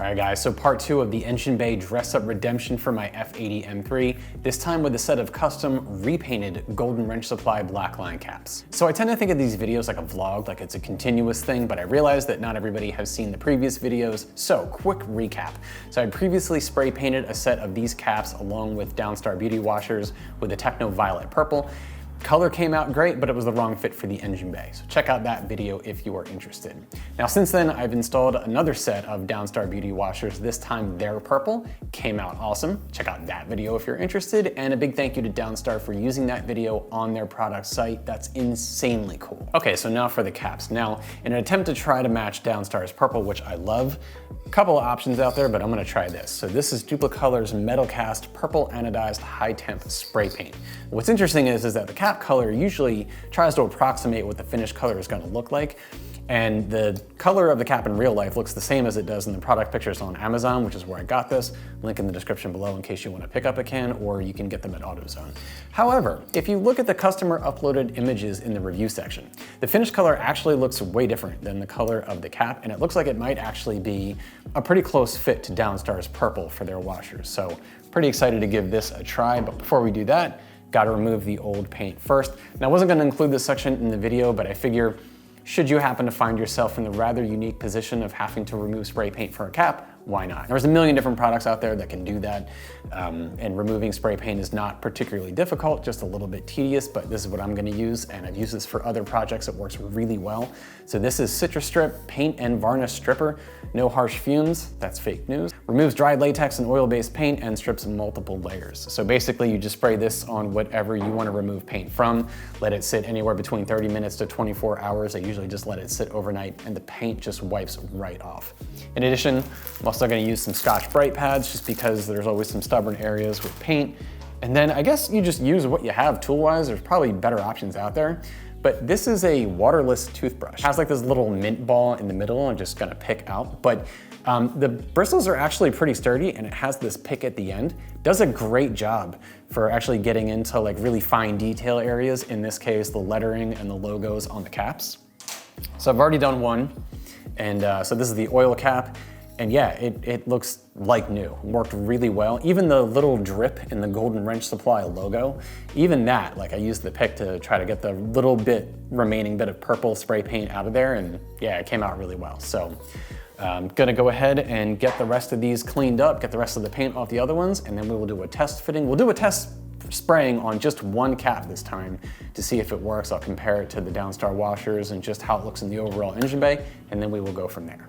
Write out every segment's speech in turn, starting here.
Alright guys, so part 2 of the engine bay dress-up redemption for my F80 M3, this time with a set of custom repainted Goldenwrench Supply Blackline caps. So I tend to think of these videos like a vlog, like it's a continuous thing, but I realized that not everybody has seen the previous videos, so quick recap. So I previously spray painted a set of these caps along with Downstar beauty washers with the Techno Violet Purple. Color came out great, but it was the wrong fit for the engine bay. So check out that video if you are interested. Now, since then, I've installed another set of Downstar beauty washers. This time they're purple, came out awesome. Check out that video if you're interested. And a big thank you to Downstar for using that video on their product site. That's insanely cool. Okay, so now for the caps. Now, in an attempt to try to match Downstar's purple, which I love, a couple of options out there, but I'm gonna try this. So this is Duplicolor's Metal Cast Purple Anodized High Temp Spray Paint. What's interesting is that the cap color usually tries to approximate what the finished color is going to look like. And the color of the cap in real life looks the same as it does in the product pictures on Amazon, which is where I got this. Link in the description below in case you want to pick up a can, or you can get them at AutoZone. However, if you look at the customer uploaded images in the review section, the finished color actually looks way different than the color of the cap, and it looks like it might actually be a pretty close fit to Downstar's purple for their washers. So pretty excited to give this a try, but before we do that, got to remove the old paint first. Now, I wasn't going to include this section in the video, but I figure should you happen to find yourself in the rather unique position of having to remove spray paint for a cap, why not? There's a million different products out there that can do that, and removing spray paint is not particularly difficult, just a little bit tedious, but this is what I'm gonna use, and I've used this for other projects. It works really well. So this is Citrus Strip Paint and Varnish Stripper. No harsh fumes, that's fake news. Removes dried latex and oil-based paint and strips multiple layers. So basically you just spray this on whatever you wanna remove paint from, let it sit anywhere between 30 minutes to 24 hours. I usually just let it sit overnight and the paint just wipes right off. In addition, I'm also gonna use some Scotch Brite pads just because there's always some stubborn areas with paint. And then I guess you just use what you have tool-wise. There's probably better options out there. But this is a waterless toothbrush. It has like this little mint ball in the middle I'm just gonna pick out. But the bristles are actually pretty sturdy and it has this pick at the end. Does a great job for actually getting into like really fine detail areas. In this case, the lettering and the logos on the caps. So I've already done one. And so this is the oil cap. And yeah, it looks like new, worked really well. Even the little drip in the Goldenwrench Supply logo, even that, like I used the pick to try to get the little bit, remaining bit of purple spray paint out of there, and yeah, it came out really well. So I'm gonna go ahead and get the rest of these cleaned up, get the rest of the paint off the other ones, and then we will do a test fitting. We'll do a test spraying on just one cap this time to see if it works. I'll compare it to the Downstar washers and just how it looks in the overall engine bay, and then we will go from there.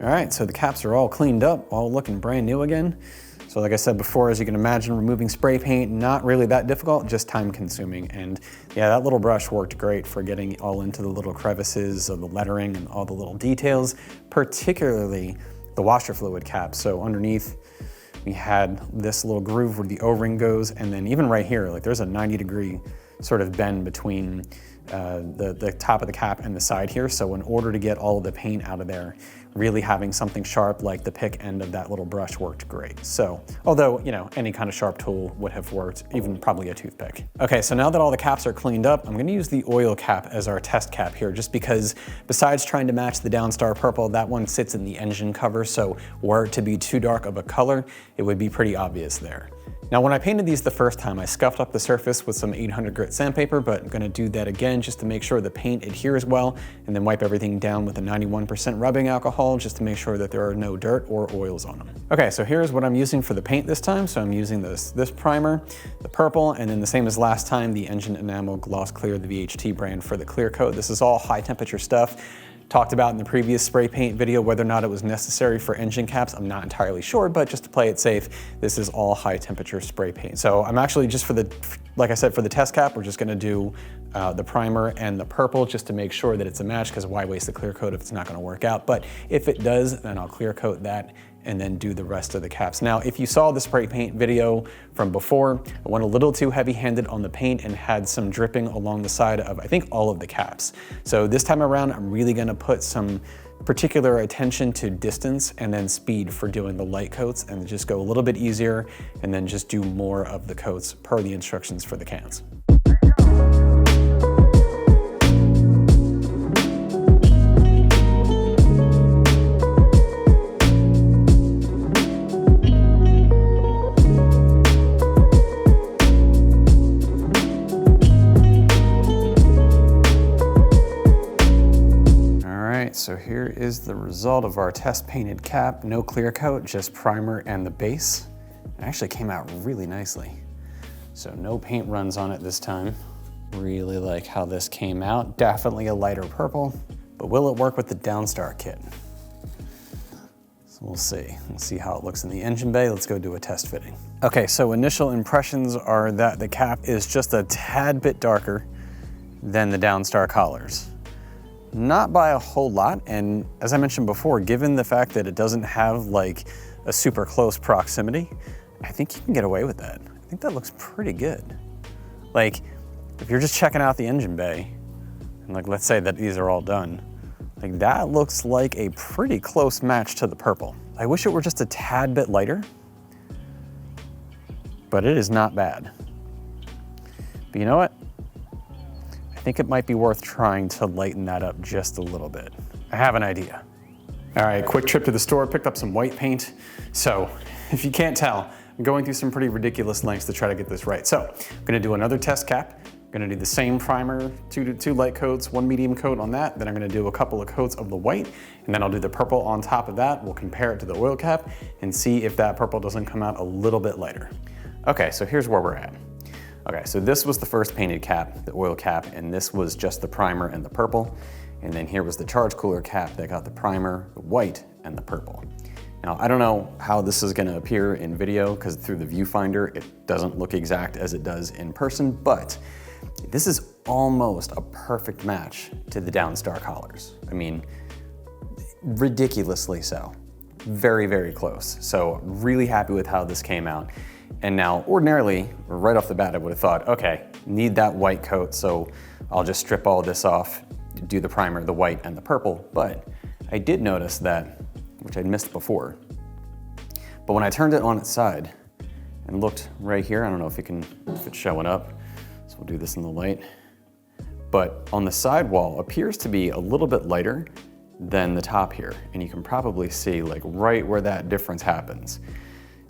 All right, so the caps are all cleaned up, all looking brand new again. So like I said before, as you can imagine, removing spray paint, not really that difficult, just time consuming. And yeah, that little brush worked great for getting all into the little crevices of the lettering and all the little details, particularly the washer fluid cap. So underneath, we had this little groove where the O-ring goes, and then even right here, like there's a 90-degree sort of bend between the top of the cap and the side here. So in order to get all of the paint out of there, really having something sharp like the pick end of that little brush worked great. So, although, you know, any kind of sharp tool would have worked, even probably a toothpick. Okay, so now that all the caps are cleaned up, I'm gonna use the oil cap as our test cap here, just because besides trying to match the Downstar purple, that one sits in the engine cover, so were it to be too dark of a color, it would be pretty obvious there. Now, when I painted these the first time, I scuffed up the surface with some 800 grit sandpaper, but I'm gonna do that again just to make sure the paint adheres well, and then wipe everything down with a 91% rubbing alcohol just to make sure that there are no dirt or oils on them. Okay, so here's what I'm using for the paint this time. So I'm using this primer, the purple, and then the same as last time, the Engine Enamel Gloss Clear, the VHT brand for the clear coat. This is all high temperature stuff. Talked about in the previous spray paint video whether or not it was necessary for engine caps. I'm not entirely sure, but just to play it safe, this is all high temperature spray paint. So I'm actually, just for the like I said, for the test cap, we're just gonna do the primer and the purple just to make sure that it's a match, because why waste the clear coat if it's not gonna work out? But if it does, then I'll clear coat that and then do the rest of the caps. Now, if you saw the spray paint video from before, I went a little too heavy-handed on the paint and had some dripping along the side of, I think, all of the caps. So this time around, I'm really gonna put some particular attention to distance and then speed for doing the light coats, and just go a little bit easier and then just do more of the coats per the instructions for the cans. So here is the result of our test painted cap. No clear coat, just primer and the base. It actually came out really nicely. So no paint runs on it this time. Really like how this came out. Definitely a lighter purple, but will it work with the Downstar kit? So we'll see. We'll see how it looks in the engine bay. Let's go do a test fitting. Okay, so initial impressions are that the cap is just a tad bit darker than the Downstar collars. Not by a whole lot, and as I mentioned before, given the fact that it doesn't have like a super close proximity, I think you can get away with that. I think that looks pretty good. Like, if you're just checking out the engine bay, and like let's say that these are all done, like that looks like a pretty close match to the purple. I wish it were just a tad bit lighter, but it is not bad. But you know what? I think it might be worth trying to lighten that up just a little bit. I have an idea. All right, quick trip to the store, picked up some white paint. So if you can't tell, I'm going through some pretty ridiculous lengths to try to get this right. So I'm gonna do another test cap. I'm gonna do the same primer, two light coats, one medium coat on that. Then I'm gonna do a couple of coats of the white, and then I'll do the purple on top of that. We'll compare it to the oil cap and see if that purple doesn't come out a little bit lighter. Okay, so here's where we're at. Okay, so this was the first painted cap, the oil cap, and this was just the primer and the purple. And then here was the charge cooler cap that got the primer, the white, and the purple. Now, I don't know how this is gonna appear in video, because through the viewfinder, it doesn't look exact as it does in person, but this is almost a perfect match to the Downstar collars. I mean, ridiculously so. Very, very close. So really happy with how this came out. And now, ordinarily, right off the bat, I would have thought, okay, need that white coat, so I'll just strip all this off, do the primer, the white, and the purple. But I did notice that, which I'd missed before, but when I turned it on its side and looked right here, I don't know if it's showing up, so we'll do this in the light, but on the sidewall appears to be a little bit lighter than the top here, and you can probably see like right where that difference happens.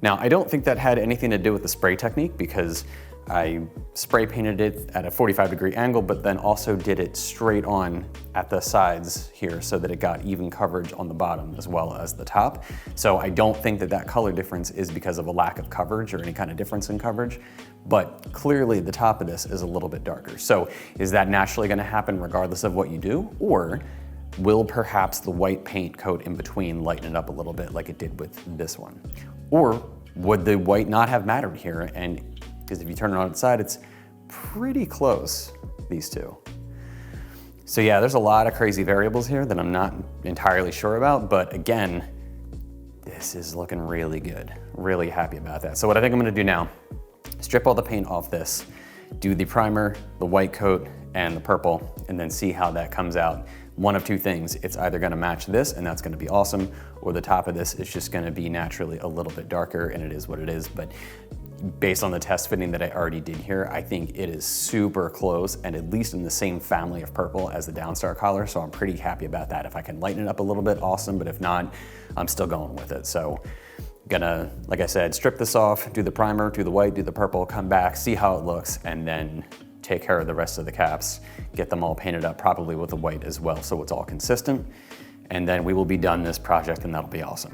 Now, I don't think that had anything to do with the spray technique, because I spray painted it at a 45-degree angle, but then also did it straight on at the sides here so that it got even coverage on the bottom as well as the top. So I don't think that that color difference is because of a lack of coverage or any kind of difference in coverage, but clearly the top of this is a little bit darker. So is that naturally gonna happen regardless of what you do? Or will perhaps the white paint coat in between lighten it up a little bit like it did with this one? Or would the white not have mattered here? And because if you turn it on its side, it's pretty close, these two. So yeah, there's a lot of crazy variables here that I'm not entirely sure about, but again, this is looking really good. Really happy about that. So what I think I'm gonna do now, strip all the paint off this, do the primer, the white coat, and the purple, and then see how that comes out. One of two things, it's either gonna match this and that's gonna be awesome, or the top of this is just gonna be naturally a little bit darker, and it is what it is. But based on the test fitting that I already did here, I think it is super close and at least in the same family of purple as the Downstar collar, so I'm pretty happy about that. If I can lighten it up a little bit, awesome, but if not, I'm still going with it. So gonna, like I said, strip this off, do the primer, do the white, do the purple, come back, see how it looks, and then take care of the rest of the caps, get them all painted up, probably with the white as well, so it's all consistent. And then we will be done this project, and that'll be awesome.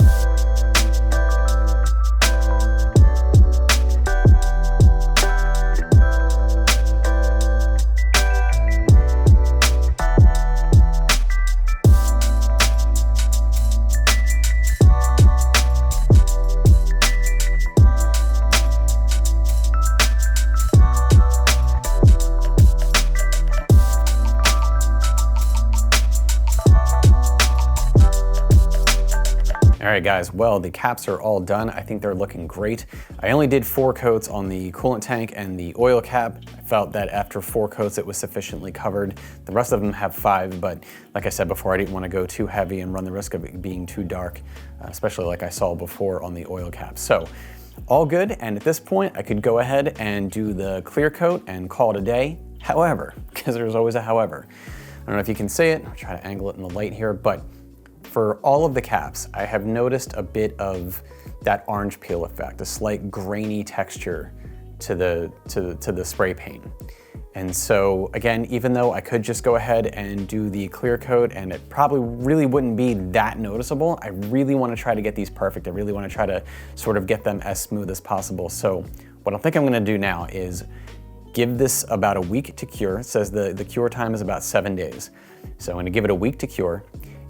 All right guys, well, the caps are all done. I think they're looking great. I only did 4 coats on the coolant tank and the oil cap. I felt that after 4 coats it was sufficiently covered. The rest of them have 5, but like I said before, I didn't want to go too heavy and run the risk of it being too dark, especially like I saw before on the oil cap. So all good, and at this point I could go ahead and do the clear coat and call it a day. However, because there's always a however. I don't know if you can see it, I'll try to angle it in the light here, but for all of the caps, I have noticed a bit of that orange peel effect, a slight grainy texture to the spray paint. And so again, even though I could just go ahead and do the clear coat and it probably really wouldn't be that noticeable, I really want to try to get these perfect. I really want to try to sort of get them as smooth as possible. So what I think I'm going to do now is give this about a week to cure. It says the cure time is about 7 days. So I'm going to give it a week to cure.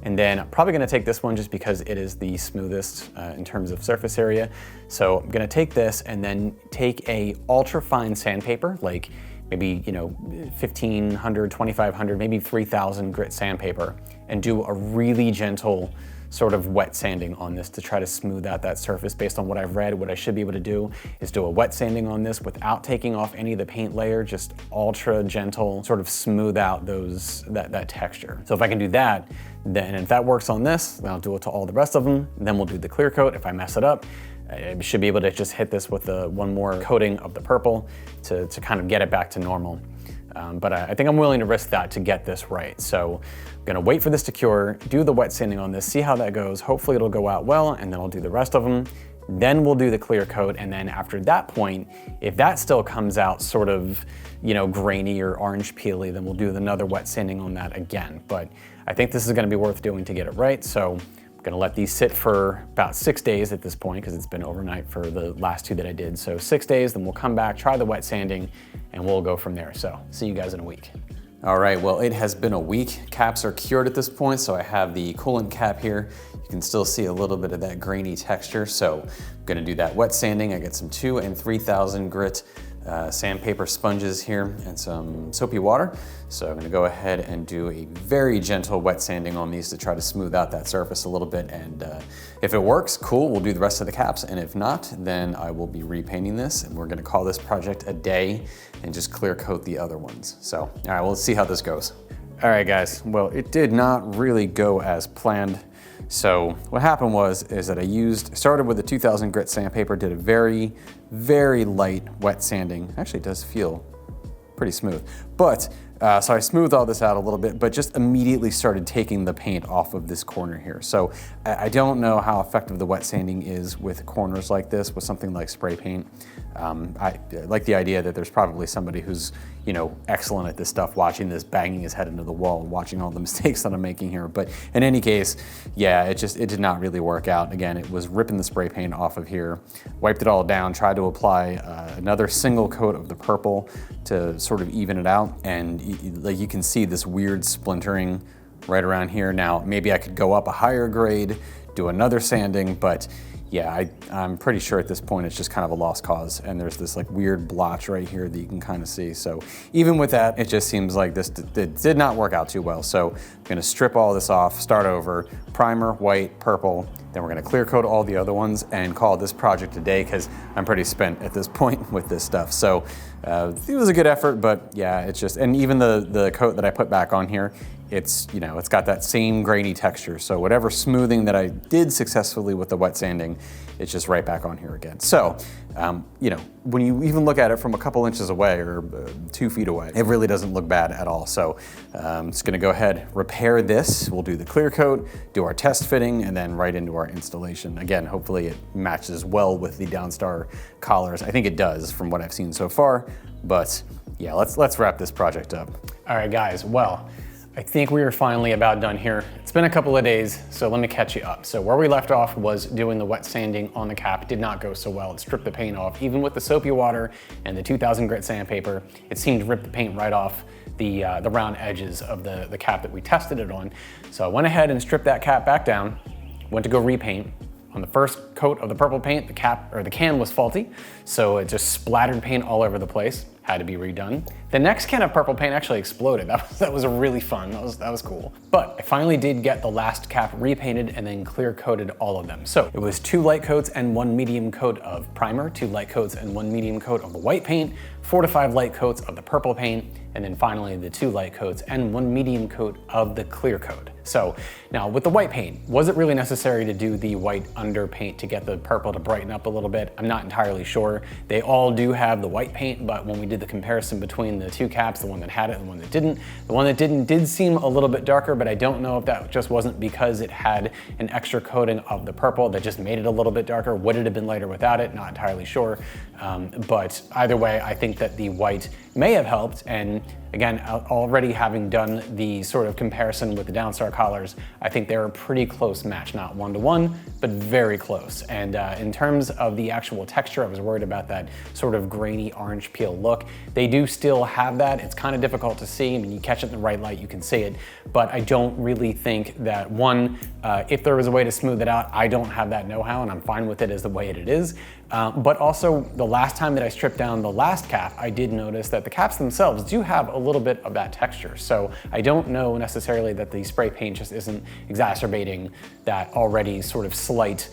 And then I'm probably gonna take this one just because it is the smoothest in terms of surface area. So I'm gonna take this and then take a ultra fine sandpaper, like maybe 1500, 2500, maybe 3000 grit sandpaper, and do a really gentle sort of wet sanding on this to try to smooth out that surface. Based on what I've read, what I should be able to do is do a wet sanding on this without taking off any of the paint layer, just ultra gentle, sort of smooth out that texture. So if I can do that, then if that works on this, then I'll do it to all the rest of them. Then we'll do the clear coat. If I mess it up, I should be able to just hit this with one more coating of the purple to kind of get it back to normal. But I think I'm willing to risk that to get this right. So I'm gonna wait for this to cure, do the wet sanding on this, see how that goes. Hopefully it'll go out well, and then I'll do the rest of them. Then we'll do the clear coat, and then after that point, if that still comes out sort of, grainy or orange peely, then we'll do another wet sanding on that again. But I think this is gonna be worth doing to get it right. So I'm gonna let these sit for about 6 days at this point, because it's been overnight for the last 2 that I did. So 6 days, then we'll come back, try the wet sanding, and we'll go from there. So see you guys in a week. All right, well, it has been a week. Caps are cured at this point, so I have the coolant cap here. You can still see a little bit of that grainy texture, so I'm gonna do that wet sanding. I get some 2 and 3000 grit sandpaper sponges here and some soapy water. So I'm gonna go ahead and do a very gentle wet sanding on these to try to smooth out that surface a little bit. And if it works, cool, we'll do the rest of the caps. And if not, then I will be repainting this, and we're gonna call this project a day and just clear coat the other ones. So, all right, well, let's see how this goes. All right, guys, well, it did not really go as planned. So what happened is that I started with a 2000 grit sandpaper, did a very, very light wet sanding. Actually, it does feel pretty smooth. But, so I smoothed all this out a little bit, but just immediately started taking the paint off of this corner here. So I don't know how effective the wet sanding is with corners like this, with something like spray paint. I like the idea that there's probably somebody who's, excellent at this stuff, watching this, banging his head into the wall, watching all the mistakes that I'm making here. But in any case, yeah, it did not really work out. Again, it was ripping the spray paint off of here, wiped it all down, tried to apply another single coat of the purple to sort of even it out. And like you can see this weird splintering right around here. Now, maybe I could go up a higher grade, do another sanding, but yeah, I'm pretty sure at this point it's just kind of a lost cause, and there's this like weird blotch right here that you can kind of see. So even with that, it just seems like this did not work out too well. So I'm gonna strip all this off, start over, primer, white, purple, then we're gonna clear coat all the other ones and call this project a day, because I'm pretty spent at this point with this stuff. So it was a good effort, but yeah, it's just, and even the coat that I put back on here, it's got that same grainy texture. So whatever smoothing that I did successfully with the wet sanding, it's just right back on here again. So, when you even look at it from a couple inches away or 2 feet away, it really doesn't look bad at all. So I'm just gonna go ahead, repair this. We'll do the clear coat, do our test fitting, and then right into our installation. Again, hopefully it matches well with the Downstar collars. I think it does from what I've seen so far, but yeah, let's wrap this project up. All right, guys, well, I think we are finally about done here. It's been a couple of days, so let me catch you up. So where we left off was doing the wet sanding on the cap. Did not go so well. It stripped the paint off. Even with the soapy water and the 2000 grit sandpaper, it seemed to rip the paint right off the round edges of the cap that we tested it on. So I went ahead and stripped that cap back down, went to go repaint. On the first coat of the purple paint, the can was faulty, so it just splattered paint all over the place, had to be redone. The next can of purple paint actually exploded. That was really fun. That was cool. But I finally did get the last cap repainted and then clear coated all of them. So it was 2 light coats and 1 medium coat of primer, 2 light coats and 1 medium coat of the white paint, 4 to 5 light coats of the purple paint, and then finally the 2 light coats and 1 medium coat of the clear coat. So now with the white paint, was it really necessary to do the white underpaint to get the purple to brighten up a little bit? I'm not entirely sure. They all do have the white paint, but when we did the comparison between the 2 caps, the one that had it and the one that didn't, the one that didn't did seem a little bit darker, but I don't know if that just wasn't because it had an extra coating of the purple that just made it a little bit darker. Would it have been lighter without it? Not entirely sure. But either way, I think that the white may have helped. And again, already having done the sort of comparison with the Downstar collars, I think they're a pretty close match, not 1-to-1, but very close. And in terms of the actual texture, I was worried about that sort of grainy orange peel look. They do still have that. It's kind of difficult to see. I mean, you catch it in the right light, you can see it, but I don't really think that if there was a way to smooth it out, I don't have that know-how and I'm fine with it as the way it is. But also the last time that I stripped down the last cap, I did notice that the caps themselves do have a little bit of that texture. So I don't know necessarily that the spray paint just isn't exacerbating that already sort of slight,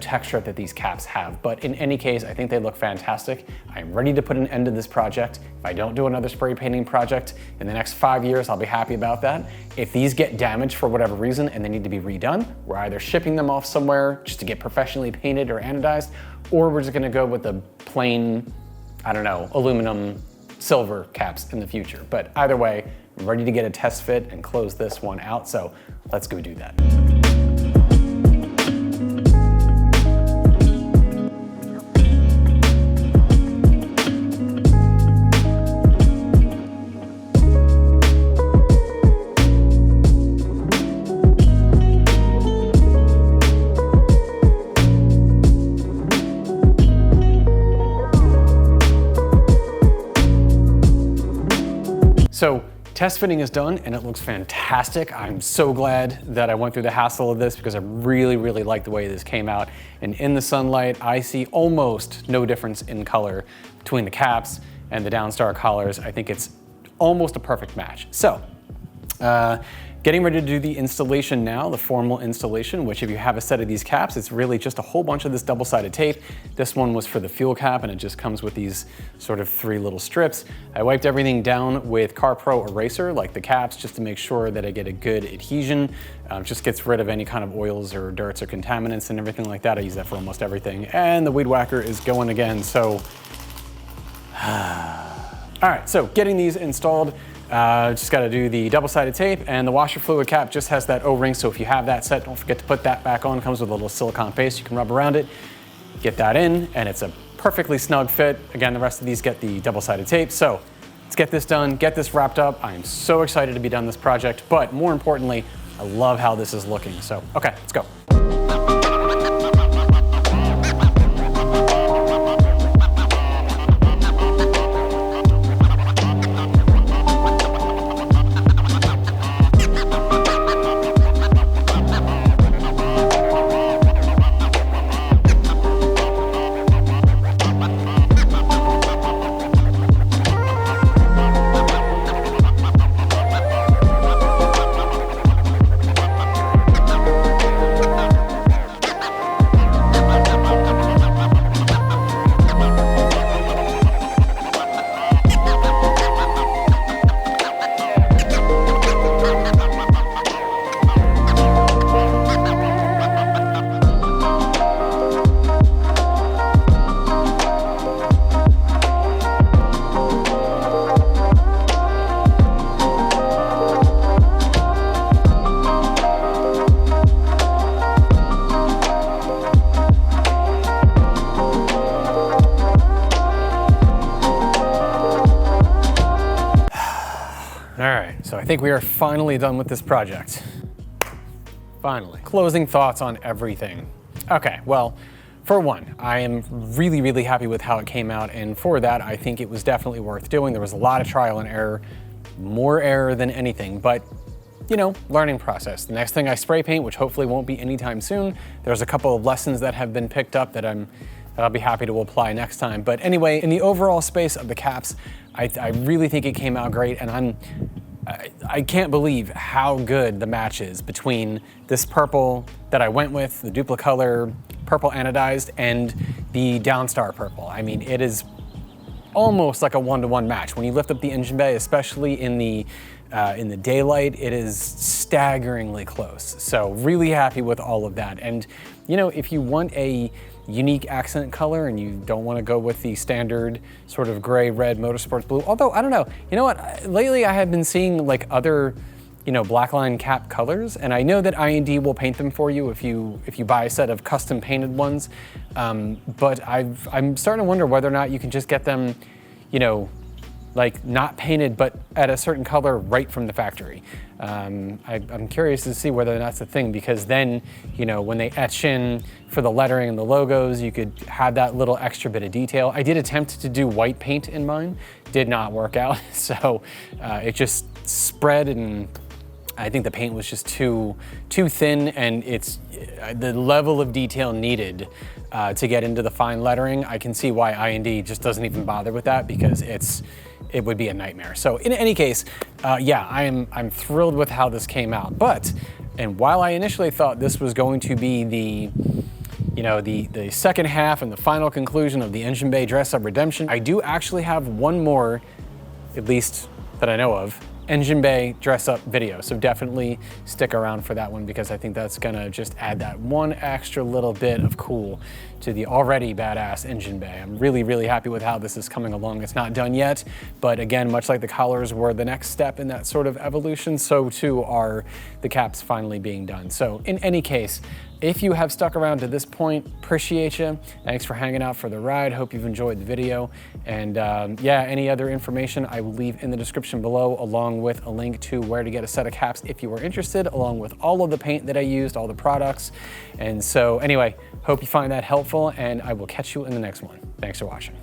texture that these caps have. But in any case, I think they look fantastic. I'm ready to put an end to this project. If I don't do another spray painting project in the next 5 years, I'll be happy about that. If these get damaged for whatever reason and they need to be redone, we're either shipping them off somewhere just to get professionally painted or anodized, or we're just gonna go with the plain, aluminum silver caps in the future. But either way, I'm ready to get a test fit and close this one out, so let's go do that. So test fitting is done and it looks fantastic. I'm so glad that I went through the hassle of this because I really, really like the way this came out. And in the sunlight, I see almost no difference in color between the caps and the Downstar collars. I think it's almost a perfect match. So, getting ready to do the installation now, the formal installation, which if you have a set of these caps, it's really just a whole bunch of this double-sided tape. This one was for the fuel cap and it just comes with these sort of 3 little strips. I wiped everything down with CarPro eraser, like the caps, just to make sure that I get a good adhesion. Just gets rid of any kind of oils or dirts or contaminants and everything like that. I use that for almost everything. And the weed whacker is going again, so. All right, so getting these installed, just gotta do the double-sided tape, and the washer fluid cap just has that O-ring, so if you have that set, don't forget to put that back on. It comes with a little silicone paste you can rub around it, get that in, and it's a perfectly snug fit. Again, the rest of these get the double-sided tape, so let's get this done, get this wrapped up. I am so excited to be done this project, but more importantly, I love how this is looking, so okay, let's go. So I think we are finally done with this project. Finally. Closing thoughts on everything. Okay, well, for one, I am really, really happy with how it came out, and for that, I think it was definitely worth doing. There was a lot of trial and error, more error than anything, but learning process. The next thing I spray paint, which hopefully won't be anytime soon, there's a couple of lessons that have been picked up that I'm that I'll be happy to apply next time. But anyway, in the overall space of the caps, I really think it came out great, and I can't believe how good the match is between this purple that I went with, the Duplicolor Purple Anodized, and the Downstar purple. I mean, it is almost like a one-to-one match. When you lift up the engine bay, especially in the daylight, it is staggeringly close. So really happy with all of that. And you know, if you want a unique accent color and you don't want to go with the standard sort of gray, red, motorsports blue, although I don't know, you know what, lately I have been seeing like other, you know, Blackline cap colors, and I know that I&D will paint them for you if you buy a set of custom painted ones, but I'm starting to wonder whether or not you can just get them, you know, like not painted, but at a certain color right from the factory. I'm curious to see whether that's a thing, because then, you know, when they etch in for the lettering and the logos, you could have that little extra bit of detail. I did attempt to do white paint in mine, did not work out. So it just spread, and I think the paint was just too thin, and it's the level of detail needed to get into the fine lettering. I can see why I&D just doesn't even bother with that, because it would be a nightmare. So in any case, yeah, I'm thrilled with how this came out. But, and while I initially thought this was going to be the, you know, the second half and the final conclusion of the engine bay dress up redemption, I do actually have one more, at least that I know of, engine bay dress up video. So definitely stick around for that one, because I think that's gonna just add that one extra little bit of cool to the already badass engine bay. I'm really, really happy with how this is coming along. It's not done yet, but again, much like the collars were the next step in that sort of evolution, so too are the caps finally being done. So in any case, if you have stuck around to this point, appreciate you. Thanks for hanging out for the ride. Hope you've enjoyed the video. And yeah, any other information I will leave in the description below, along with a link to where to get a set of caps if you are interested, along with all of the paint that I used, all the products. And so anyway, hope you find that helpful, and I will catch you in the next one. Thanks for watching.